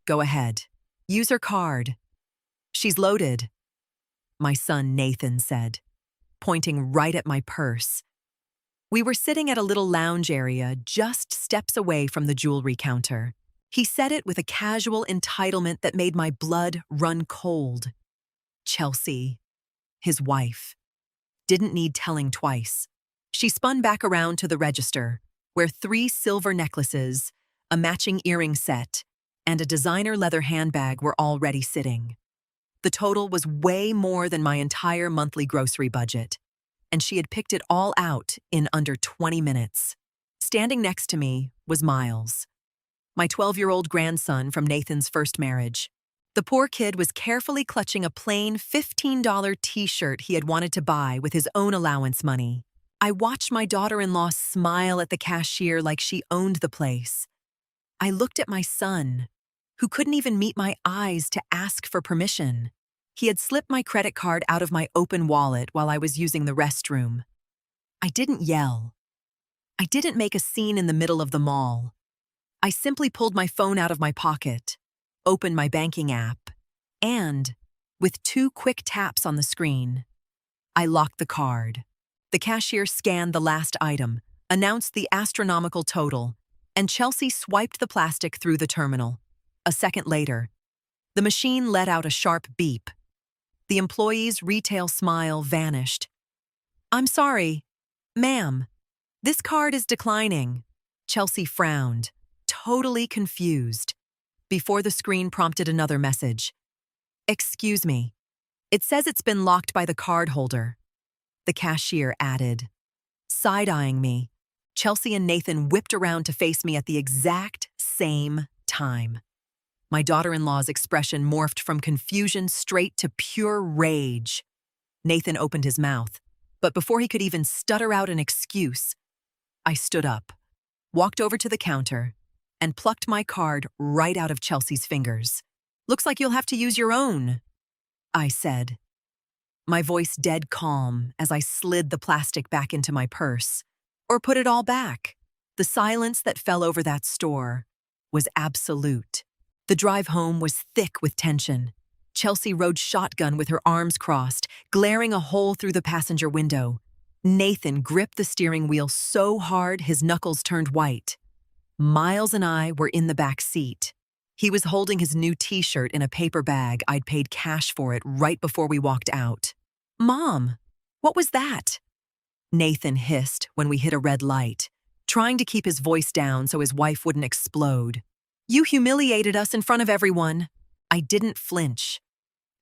Go ahead. Use her card. She's loaded, my son Nathan said, pointing right at my purse. We were sitting at a little lounge area just steps away from the jewelry counter. He said it with a casual entitlement that made my blood run cold. Chelsea, his wife, didn't need telling twice. She spun back around to the register, where 3 silver necklaces, a matching earring set, and a designer leather handbag were already sitting. The total was way more than my entire monthly grocery budget, and she had picked it all out in under 20 minutes. Standing next to me was Miles, my 12-year-old grandson from Nathan's first marriage. The poor kid was carefully clutching a plain $15 t-shirt he had wanted to buy with his own allowance money. I watched my daughter-in-law smile at the cashier like she owned the place. I looked at my son, who couldn't even meet my eyes to ask for permission. He had slipped my credit card out of my open wallet while I was using the restroom. I didn't yell. I didn't make a scene in the middle of the mall. I simply pulled my phone out of my pocket, opened my banking app, and, with 2 quick taps on the screen, I locked the card. The cashier scanned the last item, announced the astronomical total, and Chelsea swiped the plastic through the terminal. A second later, the machine let out a sharp beep. The employee's retail smile vanished. "I'm sorry, ma'am. This card is declining." Chelsea frowned, totally confused, before the screen prompted another message. "Excuse me. It says it's been locked by the cardholder," the cashier added. Side-eyeing me, Chelsea and Nathan whipped around to face me at the exact same time. My daughter-in-law's expression morphed from confusion straight to pure rage. Nathan opened his mouth, but before he could even stutter out an excuse, I stood up, walked over to the counter, and plucked my card right out of Chelsea's fingers. "Looks like you'll have to use your own," I said, my voice dead calm as I slid the plastic back into my purse. Or put it all back. The silence that fell over that store was absolute. The drive home was thick with tension. Chelsea rode shotgun with her arms crossed, glaring a hole through the passenger window. Nathan gripped the steering wheel so hard his knuckles turned white. Miles and I were in the back seat. He was holding his new t-shirt in a paper bag. I'd paid cash for it right before we walked out. "Mom, what was that?" Nathan hissed when we hit a red light, trying to keep his voice down so his wife wouldn't explode. "You humiliated us in front of everyone." I didn't flinch.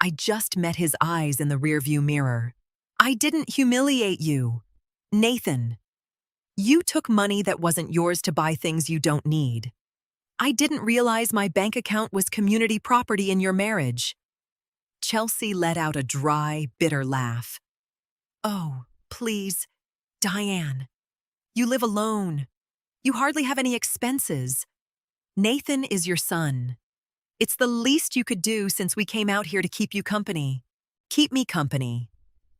I just met his eyes in the rearview mirror. "I didn't humiliate you. Nathan, you took money that wasn't yours to buy things you don't need. I didn't realize my bank account was community property in your marriage." Chelsea let out a dry, bitter laugh. "Oh, please, Diane. You live alone. You hardly have any expenses. Nathan is your son. It's the least you could do since we came out here to keep you company. Keep me company."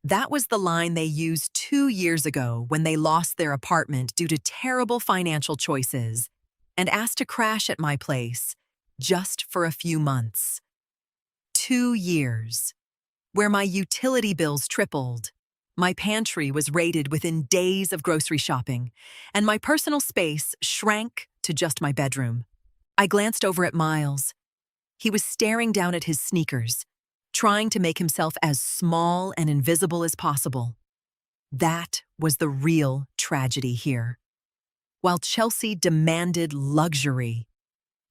That was the line they used 2 years ago when they lost their apartment due to terrible financial choices and asked to crash at my place just for a few months. 2 years, where my utility bills tripled, my pantry was raided within days of grocery shopping, and my personal space shrank to just my bedroom. I glanced over at Miles. He was staring down at his sneakers, trying to make himself as small and invisible as possible. That was the real tragedy here. While Chelsea demanded luxury,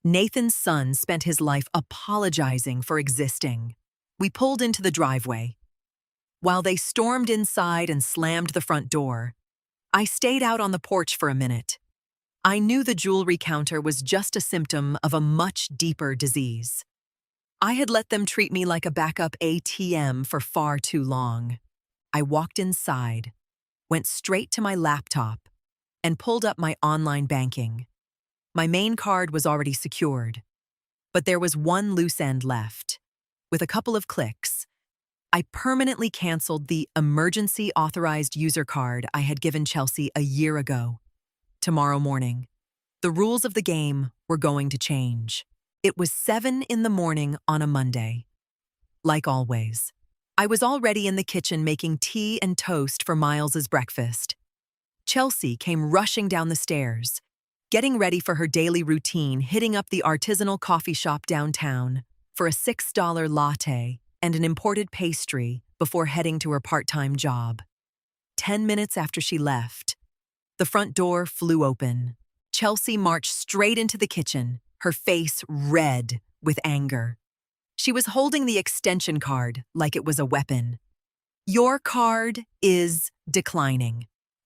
Nathan's son spent his life apologizing for existing. We pulled into the driveway. While they stormed inside and slammed the front door, I stayed out on the porch for a minute. I knew the jewelry counter was just a symptom of a much deeper disease. I had let them treat me like a backup ATM for far too long. I walked inside, went straight to my laptop, and pulled up my online banking. My main card was already secured, but there was one loose end left. With a couple of clicks, I permanently canceled the emergency authorized user card I had given Chelsea a year ago. Tomorrow morning, the rules of the game were going to change. It was 7 in the morning on a Monday. Like always, I was already in the kitchen making tea and toast for Miles's breakfast. Chelsea came rushing down the stairs, getting ready for her daily routine, hitting up the artisanal coffee shop downtown for a $6 latte and an imported pastry before heading to her part-time job. 10 minutes after she left, the front door flew open. Chelsea marched straight into the kitchen, her face red with anger. She was holding the extension card like it was a weapon. "Your card is declining.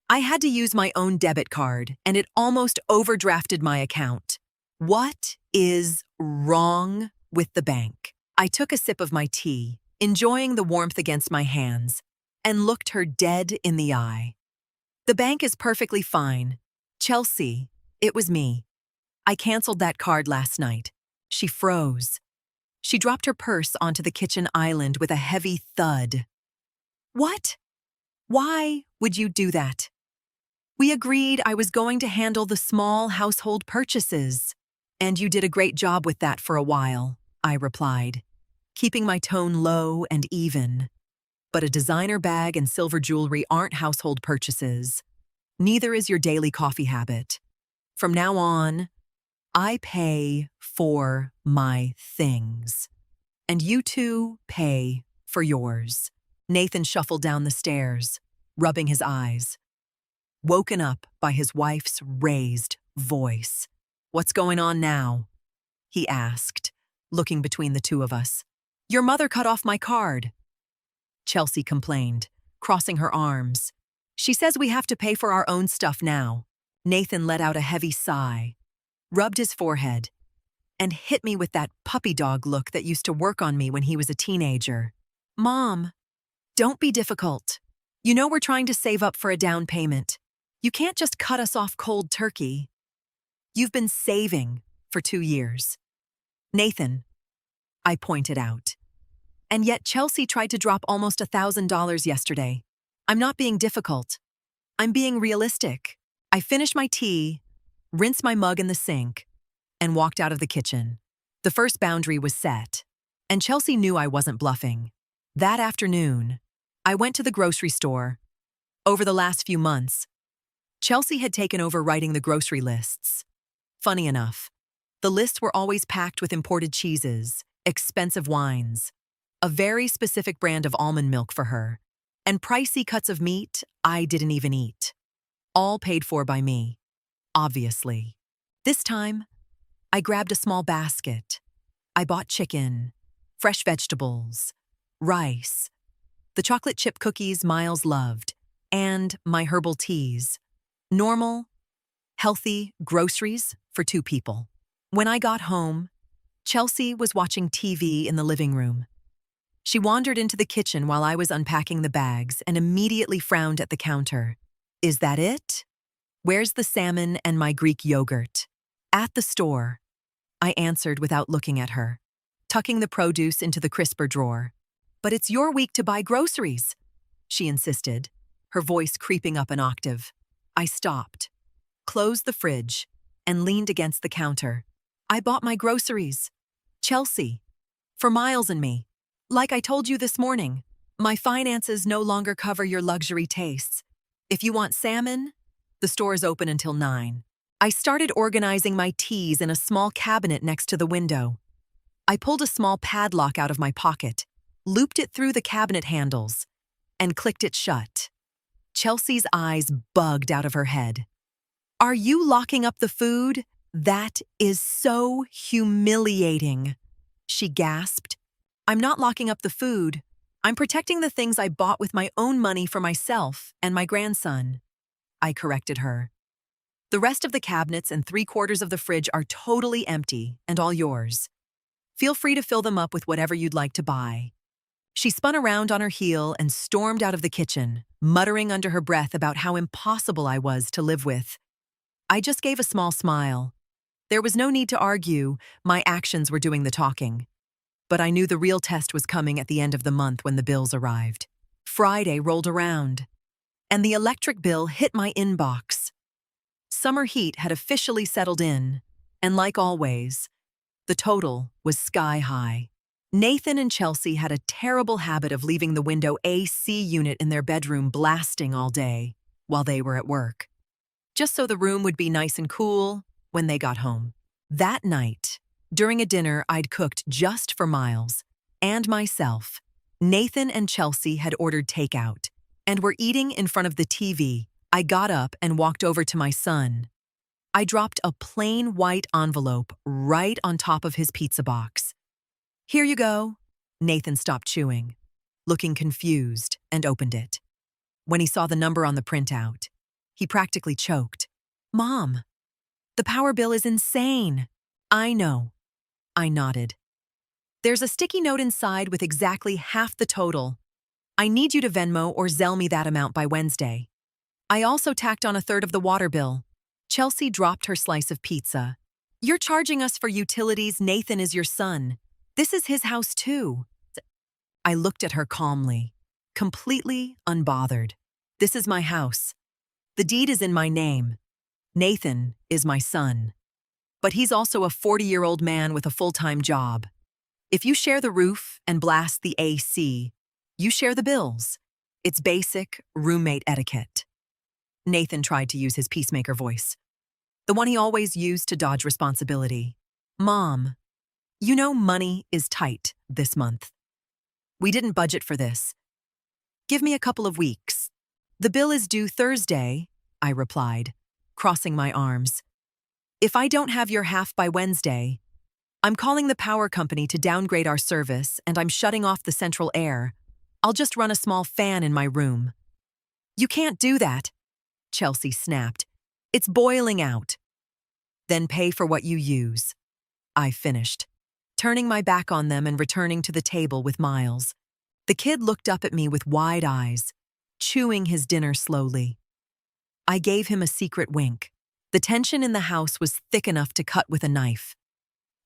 I had to use my own debit card, and it almost overdrafted my account. What is wrong with the bank?" I took a sip of my tea, enjoying the warmth against my hands, and looked her dead in the eye. "The bank is perfectly fine. Chelsea, it was me. I canceled that card last night." She froze. She dropped her purse onto the kitchen island with a heavy thud. "What? Why would you do that?" "We agreed I was going to handle the small household purchases, and you did a great job with that for a while," I replied, keeping my tone low and even. "But a designer bag and silver jewelry aren't household purchases. Neither is your daily coffee habit. From now on, I pay for my things, and you two pay for yours." Nathan shuffled down the stairs, rubbing his eyes, woken up by his wife's raised voice. "What's going on now?" he asked, looking between the two of us. "Your mother cut off my card," Chelsea complained, crossing her arms. "She says we have to pay for our own stuff now." Nathan let out a heavy sigh, rubbed his forehead, and hit me with that puppy dog look that used to work on me when he was a teenager. "Mom, don't be difficult. You know we're trying to save up for a down payment. You can't just cut us off cold turkey. You've been saving for 2 years." "Nathan," I pointed out. "And yet Chelsea tried to drop almost $1,000 yesterday. I'm not being difficult. I'm being realistic." I finished my tea, rinsed my mug in the sink, and walked out of the kitchen. The first boundary was set, and Chelsea knew I wasn't bluffing. That afternoon, I went to the grocery store. Over the last few months, Chelsea had taken over writing the grocery lists. Funny enough, the lists were always packed with imported cheeses, expensive wines, a very specific brand of almond milk for her, and pricey cuts of meat I didn't even eat. All paid for by me, obviously. This time, I grabbed a small basket. I bought chicken, fresh vegetables, rice, the chocolate chip cookies Miles loved, and my herbal teas. Normal, healthy groceries for 2 people. When I got home, Chelsea was watching TV in the living room. She wandered into the kitchen while I was unpacking the bags and immediately frowned at the counter. "Is that it? Where's the salmon and my Greek yogurt?" "At the store," I answered without looking at her, tucking the produce into the crisper drawer. "But it's your week to buy groceries," she insisted, her voice creeping up an octave. I stopped, closed the fridge, and leaned against the counter. "I bought my groceries, Chelsea, for Miles and me. Like I told you this morning, my finances no longer cover your luxury tastes. If you want salmon, the store is open until 9. I started organizing my teas in a small cabinet next to the window. I pulled a small padlock out of my pocket, looped it through the cabinet handles, and clicked it shut. Chelsea's eyes bugged out of her head. "Are you locking up the food? That is so humiliating," she gasped. "I'm not locking up the food. I'm protecting the things I bought with my own money for myself and my grandson," I corrected her. "The rest of the cabinets and 3/4 of the fridge are totally empty and all yours. Feel free to fill them up with whatever you'd like to buy." She spun around on her heel and stormed out of the kitchen, muttering under her breath about how impossible I was to live with. I just gave a small smile. There was no need to argue, my actions were doing the talking. But I knew the real test was coming at the end of the month when the bills arrived. Friday rolled around, and the electric bill hit my inbox. Summer heat had officially settled in, and like always, The total was sky high. Nathan and Chelsea had a terrible habit of leaving the window AC unit in their bedroom blasting all day while they were at work, just so the room would be nice and cool when they got home. That night, during a dinner I'd cooked just for Miles and myself, Nathan and Chelsea had ordered takeout and were eating in front of the TV. I got up and walked over to my son. I dropped a plain white envelope right on top of his pizza box. "Here you go." Nathan stopped chewing, looking confused, and opened it. When he saw the number on the printout, he practically choked. "Mom, the power bill is insane." "I know." I nodded. "There's a sticky note inside with exactly half the total. I need you to Venmo or Zelle me that amount by Wednesday. I also tacked on a third of the water bill." Chelsea dropped her slice of pizza. "You're charging us for utilities. Nathan is your son. This is his house too." I looked at her calmly, completely unbothered. "This is my house. The deed is in my name. Nathan is my son. But he's also a 40-year-old man with a full-time job. If you share the roof and blast the AC, you share the bills. It's basic roommate etiquette." Nathan tried to use his peacemaker voice, the one he always used to dodge responsibility. "Mom, you know money is tight this month. We didn't budget for this. Give me a couple of weeks." "The bill is due Thursday," I replied, crossing my arms. "If I don't have your half by Wednesday, I'm calling the power company to downgrade our service and I'm shutting off the central air. I'll just run a small fan in my room." "You can't do that," Chelsea snapped. "It's boiling out." "Then pay for what you use," I finished, turning my back on them and returning to the table with Miles. The kid looked up at me with wide eyes, chewing his dinner slowly. I gave him a secret wink. The tension in the house was thick enough to cut with a knife.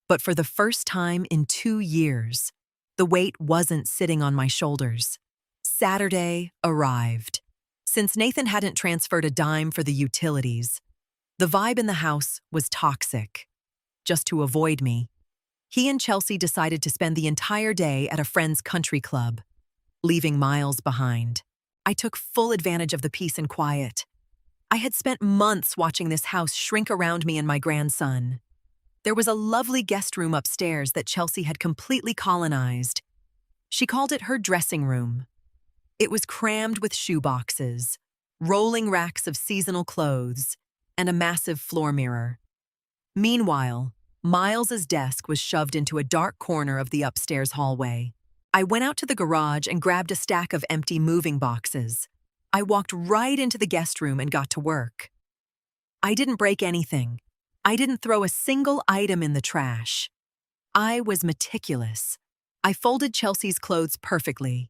But for the first time in 2 years, the weight wasn't sitting on my shoulders. Saturday arrived. Since Nathan hadn't transferred a dime for the utilities, the vibe in the house was toxic. Just to avoid me, he and Chelsea decided to spend the entire day at a friend's country club, leaving Miles behind. I took full advantage of the peace and quiet. I had spent months watching this house shrink around me and my grandson. There was a lovely guest room upstairs that Chelsea had completely colonized. She called it her dressing room. It was crammed with shoeboxes, rolling racks of seasonal clothes, and a massive floor mirror. Meanwhile, Miles's desk was shoved into a dark corner of the upstairs hallway. I went out to the garage and grabbed a stack of empty moving boxes. I walked right into the guest room and got to work. I didn't break anything. I didn't throw a single item in the trash. I was meticulous. I folded Chelsea's clothes perfectly,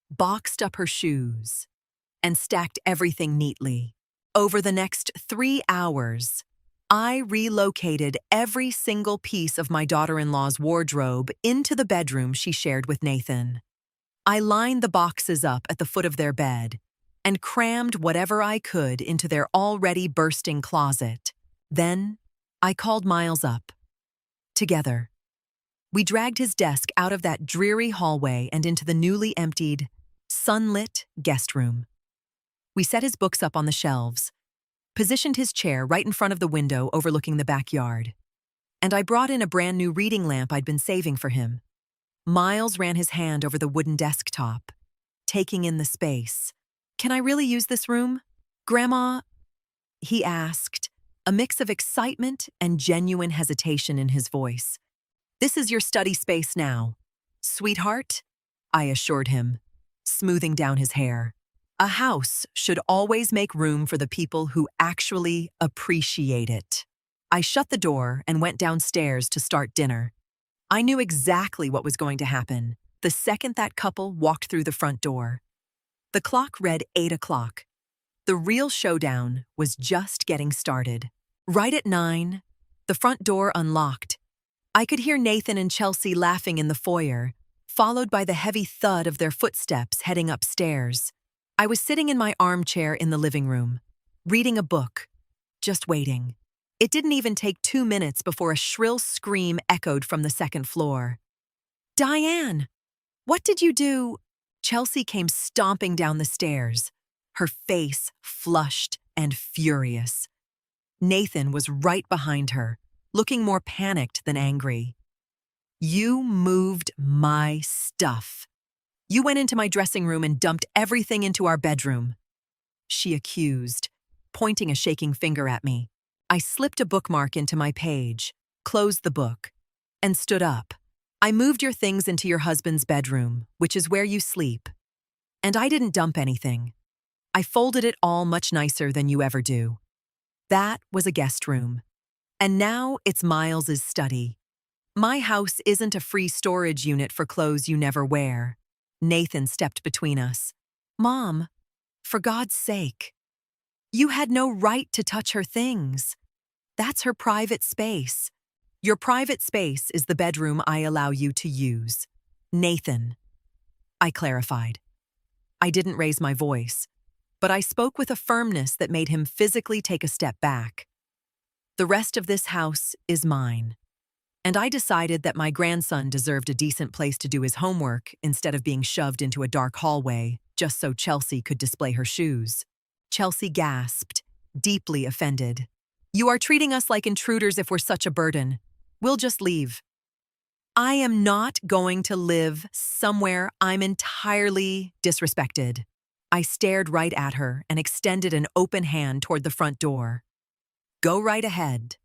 boxed up her shoes, and stacked everything neatly. Over the next 3 hours, I relocated every single piece of my daughter-in-law's wardrobe into the bedroom she shared with Nathan. I lined the boxes up at the foot of their bed and crammed whatever I could into their already bursting closet. Then, I called Miles up. Together, we dragged his desk out of that dreary hallway and into the newly emptied, sunlit guest room. We set his books up on the shelves, positioned his chair right in front of the window overlooking the backyard, and I brought in a brand new reading lamp I'd been saving for him. Miles ran his hand over the wooden desktop, taking in the space. "Can I really use this room, Grandma?" he asked, a mix of excitement and genuine hesitation in his voice. "This is your study space now, sweetheart," I assured him, smoothing down his hair. A house should always make room for the people who actually appreciate it. I shut the door and went downstairs to start dinner. I knew exactly what was going to happen the second that couple walked through the front door. The clock read 8 o'clock. The real showdown was just getting started. Right at 9, the front door unlocked. I could hear Nathan and Chelsea laughing in the foyer, followed by the heavy thud of their footsteps heading upstairs. I was sitting in my armchair in the living room, reading a book, just waiting. It didn't even take 2 minutes before a shrill scream echoed from the second floor. "Diane, what did you do?" Chelsea came stomping down the stairs, her face flushed and furious. Nathan was right behind her, looking more panicked than angry. "You moved my stuff. You went into my dressing room and dumped everything into our bedroom," she accused, pointing a shaking finger at me. I slipped a bookmark into my page, closed the book, and stood up. "I moved your things into your husband's bedroom, which is where you sleep. And I didn't dump anything. I folded it all much nicer than you ever do. That was a guest room. And now it's Miles's study. My house isn't a free storage unit for clothes you never wear." Nathan stepped between us. "Mom, for God's sake. You had no right to touch her things. That's her private space. Your private space is the bedroom I allow you to use." "Nathan," I clarified. I didn't raise my voice, but I spoke with a firmness that made him physically take a step back. "The rest of this house is mine. And I decided that my grandson deserved a decent place to do his homework instead of being shoved into a dark hallway just so Chelsea could display her shoes." Chelsea gasped, deeply offended. "You are treating us like intruders if we're such a burden. We'll just leave." "I am not going to live somewhere I'm entirely disrespected." I stared right at her and extended an open hand toward the front door. "Go right ahead.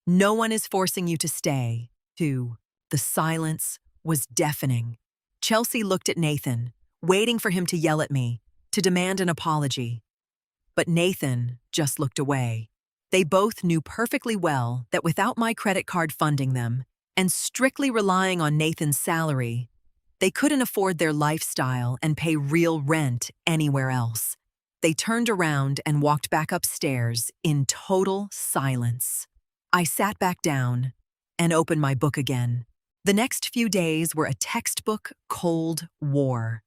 No one is forcing you to stay." The silence was deafening. Chelsea looked at Nathan, waiting for him to yell at me, to demand an apology. But Nathan just looked away. They both knew perfectly well that without my credit card funding them, and strictly relying on Nathan's salary, they couldn't afford their lifestyle and pay real rent anywhere else. They turned around and walked back upstairs in total silence. I sat back down and opened my book again. The next few days were a textbook Cold War.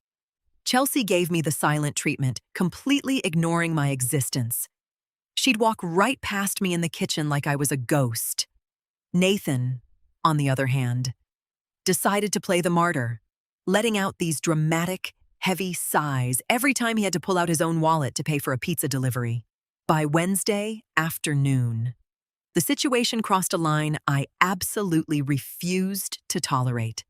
Chelsea gave me the silent treatment, completely ignoring my existence. She'd walk right past me in the kitchen like I was a ghost. Nathan, on the other hand, decided to play the martyr, letting out these dramatic, heavy sighs every time he had to pull out his own wallet to pay for a pizza delivery. By Wednesday afternoon, the situation crossed a line I absolutely refused to tolerate.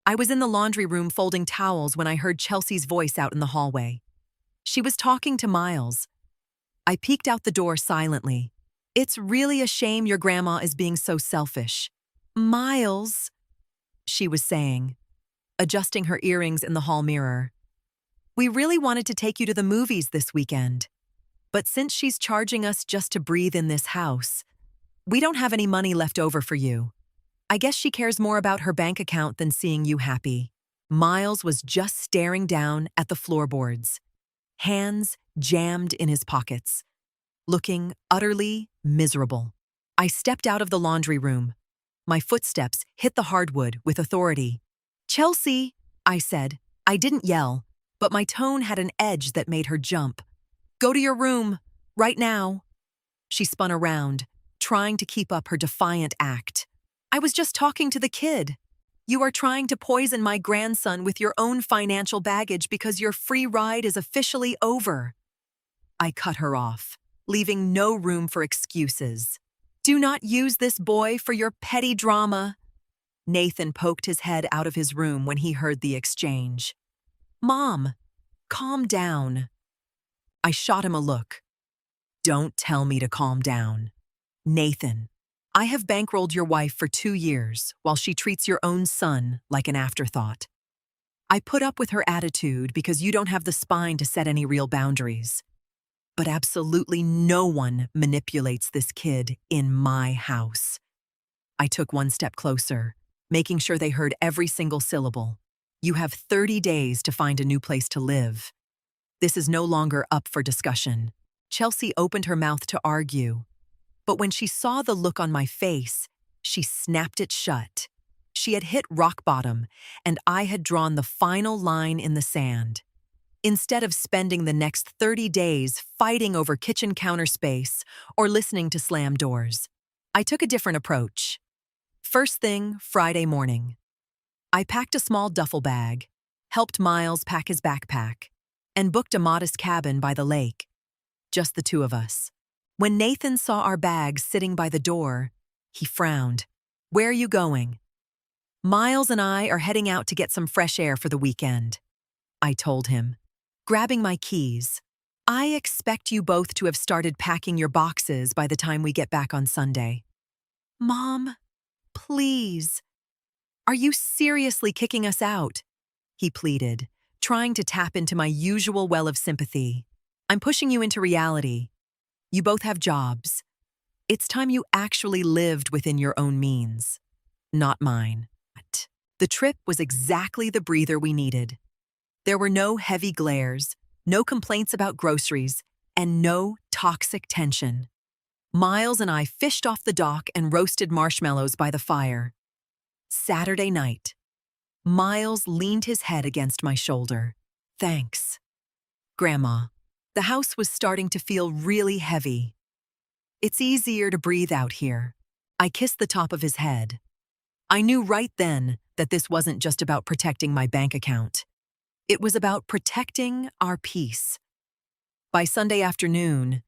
I was in the laundry room folding towels when I heard Chelsea's voice out in the hallway. She was talking to Miles. I peeked out the door silently. "It's really a shame your grandma is being so selfish." "Miles," she was saying, adjusting her earrings in the hall mirror. "We really wanted to take you to the movies this weekend. But since she's charging us just to breathe in this house, we don't have any money left over for you. I guess she cares more about her bank account than seeing you happy." Miles was just staring down at the floorboards, hands jammed in his pockets, looking utterly miserable. I stepped out of the laundry room. My footsteps hit the hardwood with authority. "Chelsea," I said. I didn't yell, but my tone had an edge that made her jump. "Go to your room, right now." She spun around, trying to keep up her defiant act. "I was just talking to the kid. You are trying to poison my grandson with your own financial baggage because your free ride is officially over." I cut her off, leaving no room for excuses. "Do not use this boy for your petty drama." Nathan poked his head out of his room when he heard the exchange. "Mom, calm down." I shot him a look. "Don't tell me to calm down. Nathan, I have bankrolled your wife for 2 years while she treats your own son like an afterthought. I put up with her attitude because you don't have the spine to set any real boundaries. But absolutely no one manipulates this kid in my house." I took one step closer, making sure they heard every single syllable. "You have 30 days to find a new place to live. This is no longer up for discussion." Chelsea opened her mouth to argue, but when she saw the look on my face, she snapped it shut. She had hit rock bottom, and I had drawn the final line in the sand. Instead of spending the next 30 days fighting over kitchen counter space or listening to slam doors, I took a different approach. First thing, Friday morning. I packed a small duffel bag, helped Miles pack his backpack, and booked a modest cabin by the lake. Just the two of us. When Nathan saw our bags sitting by the door, he frowned. "Where are you going?" "Miles and I are heading out to get some fresh air for the weekend," I told him, grabbing my keys. "I expect you both to have started packing your boxes by the time we get back on Sunday." "Mom, please. Are you seriously kicking us out?" he pleaded, trying to tap into my usual well of sympathy. "I'm pushing you into reality. You both have jobs. It's time you actually lived within your own means, not mine." The trip was exactly the breather we needed. There were no heavy glares, no complaints about groceries, and no toxic tension. Miles and I fished off the dock and roasted marshmallows by the fire. Saturday night. Miles leaned his head against my shoulder. "Thanks, Grandma." The house was starting to feel really heavy. "It's easier to breathe out here." I kissed the top of his head. I knew right then that this wasn't just about protecting my bank account. It was about protecting our peace. By Sunday afternoon,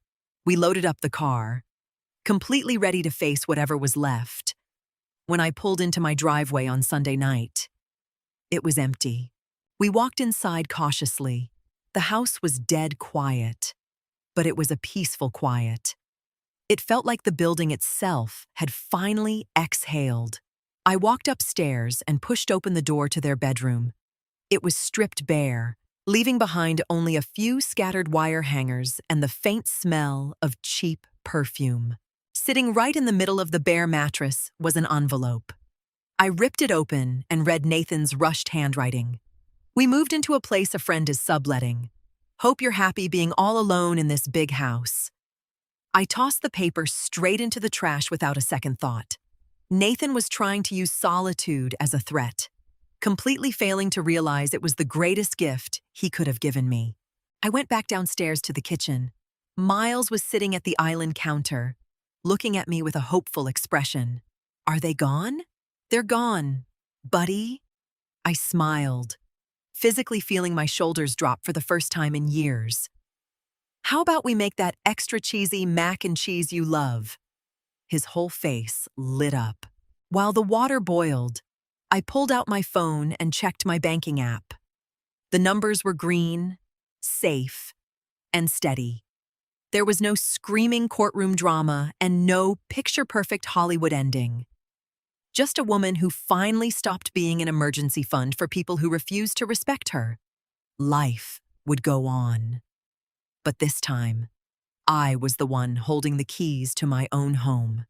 we loaded up the car, completely ready to face whatever was left. When I pulled into my driveway on Sunday night, it was empty. We walked inside cautiously. The house was dead quiet, but it was a peaceful quiet. It felt like the building itself had finally exhaled. I walked upstairs and pushed open the door to their bedroom. It was stripped bare, leaving behind only a few scattered wire hangers and the faint smell of cheap perfume. Sitting right in the middle of the bare mattress was an envelope. I ripped it open and read Nathan's rushed handwriting. "We moved into a place a friend is subletting. Hope you're happy being all alone in this big house." I tossed the paper straight into the trash without a second thought. Nathan was trying to use solitude as a threat, completely failing to realize it was the greatest gift he could have given me. I went back downstairs to the kitchen. Miles was sitting at the island counter, looking at me with a hopeful expression. "Are they gone?" "They're gone, buddy." I smiled, physically feeling my shoulders drop for the first time in years. "How about we make that extra cheesy mac and cheese you love?" His whole face lit up. While the water boiled, I pulled out my phone and checked my banking app. The numbers were green, safe, and steady. There was no screaming courtroom drama and no picture-perfect Hollywood ending. Just a woman who finally stopped being an emergency fund for people who refused to respect her. Life would go on. But this time, I was the one holding the keys to my own home.